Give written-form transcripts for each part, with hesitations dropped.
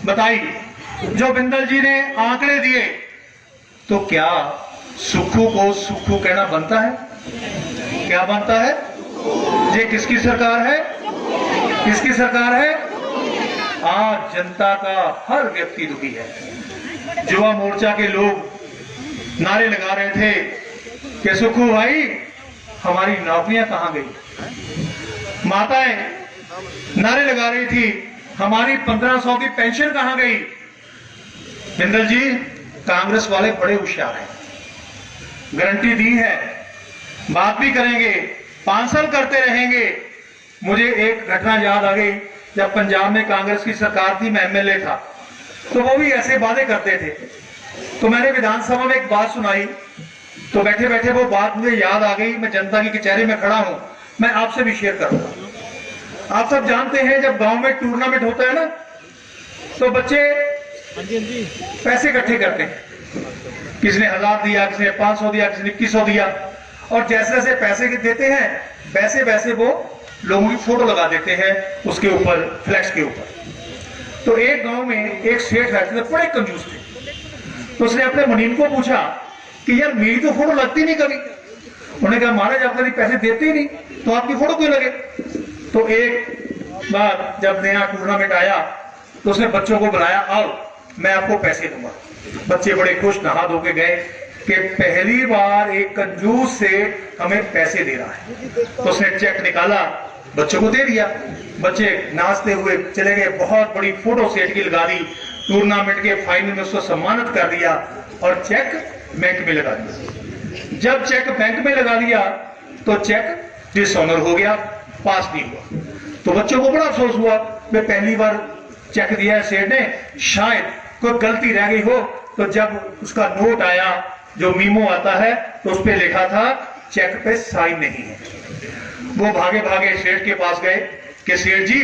बताई, जो बिंदल जी ने आंकड़े दिए, तो क्या सुक्खू को सुक्खू कहना बनता है? क्या बनता है? ये किसकी सरकार है? किसकी सरकार है? आज जनता का हर व्यक्ति दुखी है। युवा मोर्चा के लोग नारे लगा रहे थे कि सुक्खू भाई हमारी नौकरियां कहां गई। माताएं नारे लगा रही थी हमारी 1500 की पेंशन कहां गई। बिंदल जी, कांग्रेस वाले बड़े होशियार हैं, गारंटी दी है, बात भी करेंगे, 5 साल करते रहेंगे। मुझे एक घटना याद आ गई, जब पंजाब में कांग्रेस की सरकार थी, मैं एमएलए था, तो वो भी ऐसे वादे करते थे। तो मैंने विधानसभा में एक बात सुनाई, तो बैठे बैठे वो बात मुझे याद आ गई। मैं जनता की कचहरी में खड़ा हूं, मैं आपसे भी शेयर करूंगा। आप सब जानते हैं जब गांव में टूर्नामेंट होता है ना, तो बच्चे पैसे इकट्ठे करते हैं, किसी ने 1000 दिया, किसी ने 500 दिया, किसी ने 2100 दिया, और जैसे जैसे पैसे देते हैं वैसे वैसे वो लोगों की फोटो लगा देते हैं उसके ऊपर, फ्लैक्स के ऊपर। तो एक गांव में एक सेठ रहते थे, बड़े कंजूस थे। तो उसने अपने मुनीम को पूछा कि यार मेरी तो फोटो लगती नहीं कभी। उन्होंने कहा महाराज आप कभी पैसे देते ही नहीं, तो आपकी फोटो क्यों लगे। तो एक बार जब नया टूर्नामेंट आया तो उसने बच्चों को बुलाया, आओ मैं आपको पैसे दूंगा। बच्चे बड़े खुश नहा धो के गए कि पहली बार एक कंजूस से हमें पैसे दे रहा है। तो उसने चेक निकाला, बच्चों को दे दिया। बच्चे नाचते हुए चले गए, बहुत बड़ी फोटो सेट की लगा दी, टूर्नामेंट के फाइनल में उसको सम्मानित कर दिया और चेक बैंक में लगा दिया। जब चेक बैंक में लगा दिया तो चेक डिसऑनर हो गया, पास नहीं हुआ। तो बच्चों को बड़ा अफसोस हुआ, मैं पहली बार चेक दिया है सेठ ने, शायद कोई गलती रह गई हो। तो जब उसका नोट आया, जो मीमो आता है, तो उस पर लिखा था चेक पे साइन नहीं है। वो भागे भागे सेठ के पास गए कि सेठ जी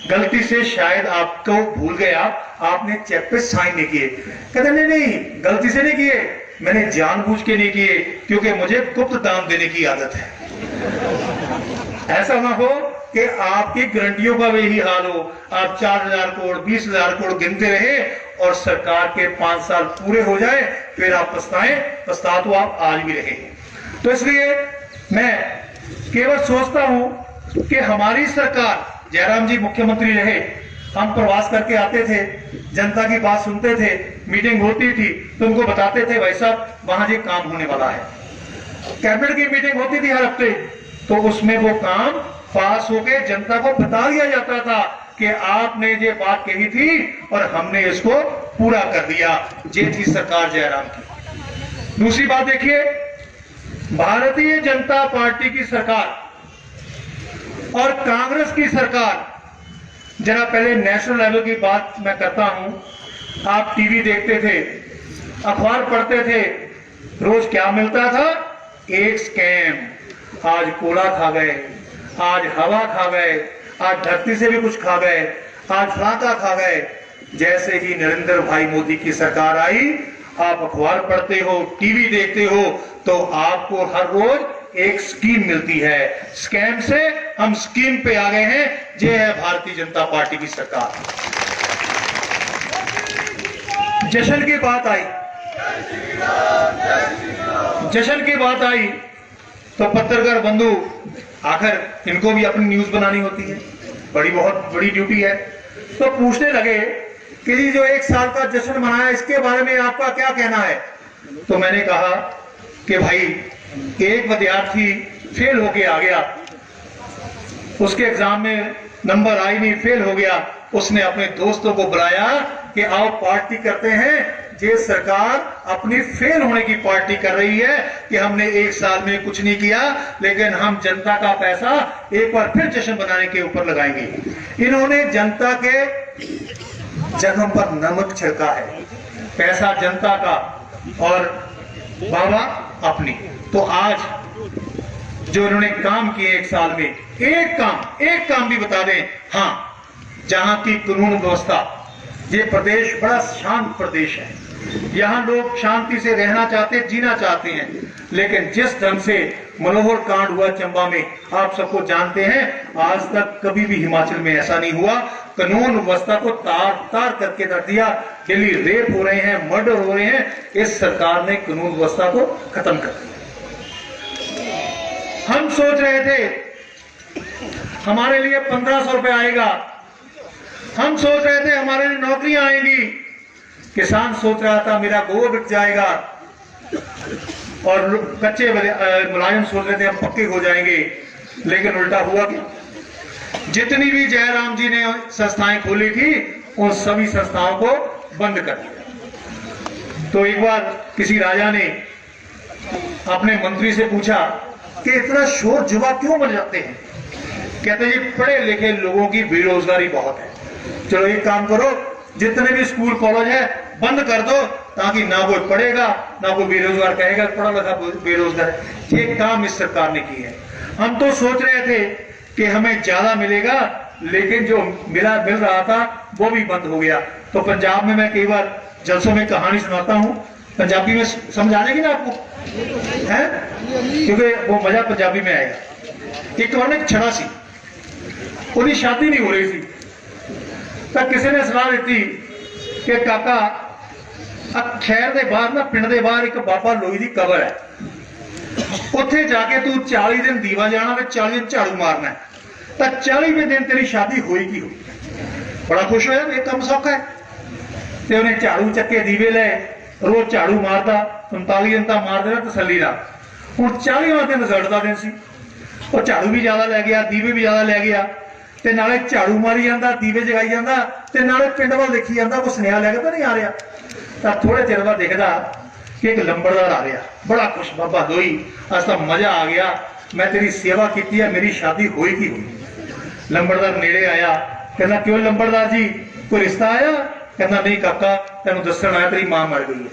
गलती से शायद आपको भूल गए, आपने चेक पे साइन नहीं किए। कहते नहीं नहीं गलती से नहीं किए, मैंने जानबूझ के नहीं किए, क्योंकि मुझे गुप्त दान देने की आदत है। ऐसा ना हो कि आपकी गारंटियों का वही हाल हो, आप 4000 करोड़ 20,000 करोड़ गिनते रहे और सरकार के 5 साल पूरे हो जाए, फिर आप पछताएं। पछता तो आप आज भी रहे। तो इसलिए मैं केवल सोचता हूं कि हमारी सरकार, जयराम जी मुख्यमंत्री रहे, हम प्रवास करके आते थे, जनता की बात सुनते थे, मीटिंग होती थी तो उनको बताते थे भाई साहब वहां जी काम होने वाला है। कैबिनेट की मीटिंग होती थी हर हफ्ते, तो उसमें वो काम पास होके जनता को बता दिया जाता था कि आपने ये बात कही थी और हमने इसको पूरा कर दिया। ये थी सरकार जयराम की। दूसरी बात देखिए, भारतीय जनता पार्टी की सरकार और कांग्रेस की सरकार, जरा पहले नेशनल लेवल की बात मैं करता हूं। आप टीवी देखते थे, अखबार पढ़ते थे, रोज क्या मिलता था? एक स्कैम। आज कोला खा गए, आज हवा खा गए, आज धरती से भी कुछ खा गए, आज फाका खा गए। जैसे ही नरेंद्र भाई मोदी की सरकार आई, आप अखबार पढ़ते हो, टीवी देखते हो, तो आपको हर रोज एक स्कीम मिलती है। स्कैम से हम स्कीम पे आ गए हैं। ये है भारतीय जनता पार्टी की सरकार। जश्न की बात आई, जश्न की बात आई तो पत्रकार बंधु, आखिर इनको भी अपनी न्यूज बनानी होती है, बहुत बड़ी ड्यूटी है। तो पूछने लगे कि जी जो 1 साल का जश्न मनाया, इसके बारे में आपका क्या कहना है? तो मैंने कहा कि भाई एक विद्यार्थी फेल होके आ गया, उसके एग्जाम में नंबर आई नहीं, फेल हो गया। उसने अपने दोस्तों को बुलाया कि आओ पार्टी करते हैं। ये सरकार अपनी फेल होने की पार्टी कर रही है कि हमने 1 साल में कुछ नहीं किया, लेकिन हम जनता का पैसा एक बार फिर जश्न बनाने के ऊपर लगाएंगे। इन्होंने जनता के जख्म पर नमक छिड़का है, पैसा जनता का और बाबा अपनी। तो आज जो इन्होंने काम किए 1 साल में, एक काम भी बता दें। हाँ, जहां की कानून व्यवस्था, ये प्रदेश बड़ा शांत प्रदेश है, यहाँ लोग शांति से रहना चाहते, जीना चाहते हैं। लेकिन जिस ढंग से मनोहर कांड हुआ चंबा में, आप सबको जानते हैं, आज तक कभी भी हिमाचल में ऐसा नहीं हुआ। कानून व्यवस्था को तार तार करके रख दिया। दिल्ली रेप हो रहे हैं, मर्डर हो रहे हैं, इस सरकार ने कानून व्यवस्था को खत्म कर दिया। हम सोच रहे थे हमारे लिए 1500 रुपए आएगा, हम सोच रहे थे हमारे लिए नौकरियां आएंगी, किसान सोच रहा था मेरा गोबर बिक जाएगा, और कच्चे मुलाजिम सोच रहे थे हम पक्के हो जाएंगे। लेकिन उल्टा हुआ क्या? जितनी भी जयराम जी ने संस्थाएं खोली थी उन सभी संस्थाओं को बंद कर दिया। तो एक बार किसी राजा ने अपने मंत्री से पूछा कि इतना शोर जुबा क्यों मच जाते हैं? कहते जी पढ़े लिखे लोगों की बेरोजगारी बहुत है, चलो एक काम करो, जितने भी स्कूल कॉलेज है बंद कर दो, ताकि ना कोई पढ़ेगा ना कोई बेरोजगार कहेगा पढ़ा लिखा बेरोजगार है। ये काम इस सरकार ने की है। हम तो सोच रहे थे कि हमें ज्यादा मिलेगा, लेकिन जो मिल रहा था वो भी बंद हो गया। तो पंजाब में मैं कई बार जलसों में कहानी सुनाता हूँ, पंजाबी में समझ आ जाएगी ना आपको, है? क्योंकि वो मजा पंजाबी में आएगा। एक और छड़ा सी, उसकी शादी नहीं हो रही थी, तो किसी ने सलाह दी कि काका खैर के बाहर ना पिंड के बाहर एक बाबा लोई की कबर है, उत्थे जाके तू 40 दिन दीवा जाना ते 40 दिन झाड़ू मारना है, तो 40वें दिन तेरी शादी होएगी। बड़ा खुश होया, एक काम सौखा है। ते उन्हें झाड़ू चक्के दीवे ले, रोज झाड़ू मारता, 39 दिन तक मार देना तसली ना। हुण 40वां दिन रिजल्ट का दिन सी, और झाड़ू भी ज्यादा लै गया, दीवे भी ज्यादा लै गया, ते नाले झाड़ू मारी जाता, दीवे जगाई जाता, ते नाले पिंड वाल देखी जाता कोई सुनेहा लैके तो नहीं आ रहा। तो थोड़े चिर बाद देखदा कि एक लंबड़दार आ रहा, बड़ा खुश, बाबा दोई अज तो मजा आ गया, मैं तेरी सेवा की है, मेरी शादी होएगी हुई। लंबड़दार नेड़े आया, कहना क्यों लंबड़दार जी कोई रिश्ता आया? कहना नहीं काका, तेन दसन आया तेरी मां मर गई है।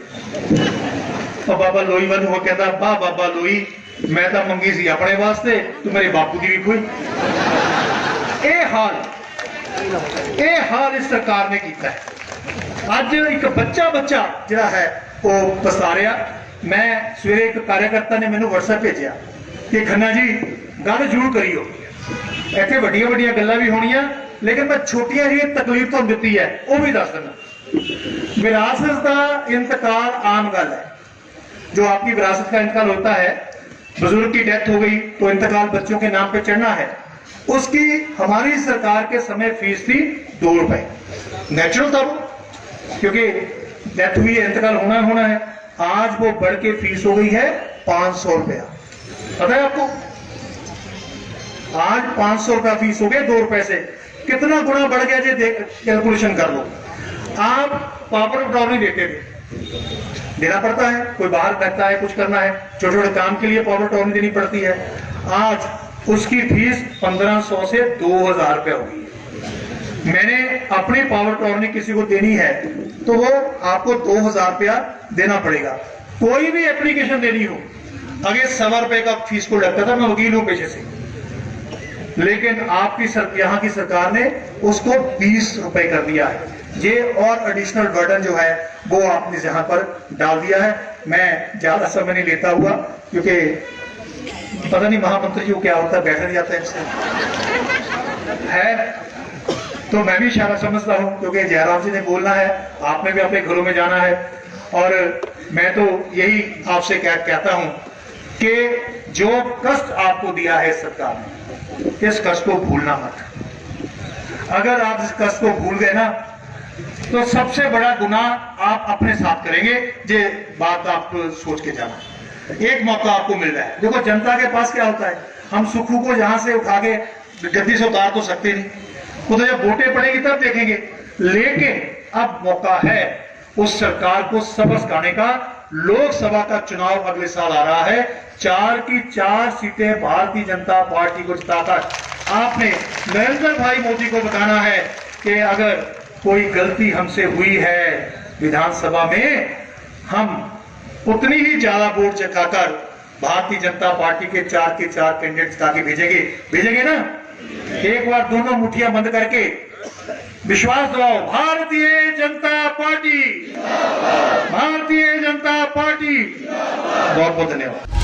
तो बाबा लोई वाल हो कहता वाह बाबा लोई, मैं तो मंगी सी अपने वास्ते, तू मेरे बापू की भी खोई। ये हाल इस सरकार ने किया है। अज एक बच्चा जिहड़ा है वो पछता रहा। मैं सवेरे एक कार्यकर्ता ने मैनू व्हाट्सएप भेजा कि खन्ना जी गल जरूर करियो, इत्थे वड्डियां वड्डियां गल्लां भी होणियां, लेकिन मैं छोटियां जी तकलीफ तो दी है वो भी दस देना। विरासत का इंतकाल आम गल है, जो आपकी विरासत का इंतकाल होता है, बुजुर्ग की डेथ हो गई तो इंतकाल बच्चों के नाम पे चढ़ना है, उसकी हमारी सरकार के समय फीस थी 2 रुपए। नेचुरल था वो, क्योंकि डेथ हुई है, इंतकाल होना है। आज वो बढ़ के फीस हो गई है 500 रुपया। पता है आपको? आज 500 रुपया फीस हो गया 2 रुपए से। कितना गुना बढ़ गया जी, कैलकुलेशन कर लो। आप पावर ऑफ अटॉर्नी देते थे, देना पड़ता है, कोई बाहर बैठता है, कुछ करना है, छोटे छोटे काम के लिए पावर ऑफ अटॉर्नी देनी पड़ती है। आज उसकी फीस 1500 से 2000 रुपया हो गई है। मैंने अपनी पावर ऑफ अटॉर्नी किसी को देनी है तो वो आपको 2000 रुपया देना पड़ेगा। कोई भी एप्लीकेशन देनी हो, आगे 1.25 रुपए का फीस को लगता था, मैं वकील हूं पेशे से, लेकिन आपकी यहाँ की सरकार ने उसको 20 रुपए कर दिया है। ये और एडिशनल बर्डन जो है वो आपने यहाँ पर डाल दिया है। मैं ज्यादा समय नहीं लेता हुआ, क्योंकि पता नहीं महामंत्री जी को क्या होता है, बैठ जाता है तो मैं भी इशारा समझता हूं, क्योंकि जयराम जी ने बोलना है, आपने भी अपने घरों में जाना है। और मैं तो यही आपसे कहता हूं कि जो कष्ट आपको दिया है सरकार ने, इस कष्ट को भूलना मत। अगर आप इस कष्ट को भूल गए ना, तो सबसे बड़ा गुनाह आप अपने साथ करेंगे। ये बात आप सोच के जाना। एक मौका आपको मिल रहा है। देखो जनता के पास क्या होता है, हम सुखू को यहां से उठा के गद्दी से उतार तो सकते नहीं, वो तो जब वोटें पड़ेगी तब देखेंगे। लेकिन अब मौका है उस सरकार को सबक सिखाने का। लोकसभा का चुनाव अगले साल आ रहा है, 4 की 4 सीटें भारतीय जनता पार्टी को जिताकर आपने नरेंद्र भाई मोदी को बताना है कि अगर कोई गलती हमसे हुई है विधानसभा में, हम उतनी ही ज्यादा वोट चकाकर भारतीय जनता पार्टी के 4 कैंडिडेट जिता के भेजेंगे ना। एक बार दोनों मुठियां बंद करके विश्वास दिलाओ, भारतीय जनता पार्टी, भारतीय जनता पार्टी। बहुत बहुत धन्यवाद।